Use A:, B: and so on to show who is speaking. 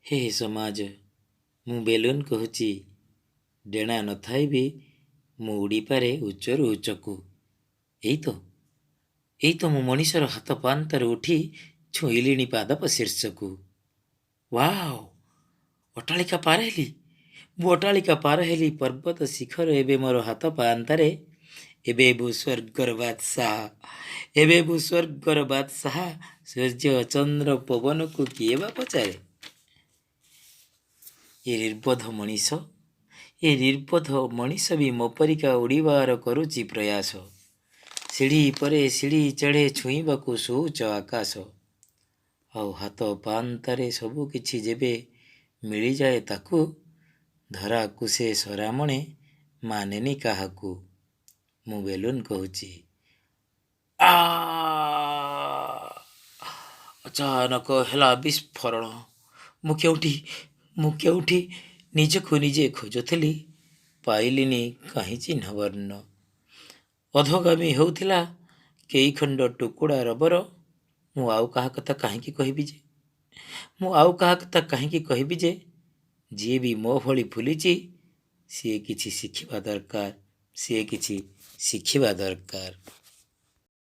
A: हे समाज, ମୁଁ ବେଲୁନ୍ କହୁଛି। ଡେଣା ନଥାଇ ବି ମୁଁ ଉଡ଼ିପାରେ ଉଚ୍ଚରୁ ଉଚ୍ଚକୁ। ଏଇ ତ ମୁଁ ମଣିଷର ହାତ ପାନ୍ତାରୁ ଉଠି ଛୁଇଁଲିଣି ପାଦପ ଶୀର୍ଷକୁ। ୱାଓ! ଅଟ୍ଟାଳିକା ପାର ହେଲି। ମୁଁ ଅଟ୍ଟାଳିକା ପାର ହେଲି। ପର୍ବତ ଶିଖର ଏବେ ମୋର ହାତ ପାଆନ୍ତାରେ। ଏବେ ମୁଁ ସ୍ୱର୍ଗର ବାଦଶାହ। ଏବେ ମୁଁ ସ୍ୱର୍ଗର ବାଦଶାହ। ସୂର୍ଯ୍ୟ ଚନ୍ଦ୍ର ପବନକୁ କିଏ ବା ପଚାରେ? ଏ ନିର୍ବୋଧ ମଣିଷ ବି ମୋ ପରିକା ଉଡ଼ିବାର କରୁଛି ପ୍ରୟାସ। ସିଢ଼ି ପରେ ସିଢ଼ି ଚଢ଼େ ଛୁଇଁବାକୁ ସଉଚ ଆକାଶ। ଆଉ ହାତ ପାଆନ୍ତାରେ ସବୁ କିଛି ଯେବେ ମିଳିଯାଏ ତାକୁ, ଧରାକୁ ସେ ସରାମଣେ ମାନେନି କାହାକୁ। ମୁଁ ବେଲୁନ୍ କହୁଛି। ଆ ଅଚାନକ ହେଲା ବିସ୍ଫୋରଣ। ମୁଁ କେଉଁଠି ନିଜକୁ ନିଜେ ଖୋଜୁଥିଲି। ପାଇଲିନି କାହିଁ ଚିହ୍ନବର୍ଣ୍ଣ। ଅଧୋଗାମୀ ହେଉଥିଲା କେଇଖଣ୍ଡ ଟୁକୁଡ଼ା ରବର। ମୁଁ ଆଉ କାହା କଥା କାହିଁକି କହିବି ଯେ ଯିଏ ବି ମୋ ଭଳି ଭୁଲିଛି, ସିଏ କିଛି ଶିଖିବା ଦରକାର।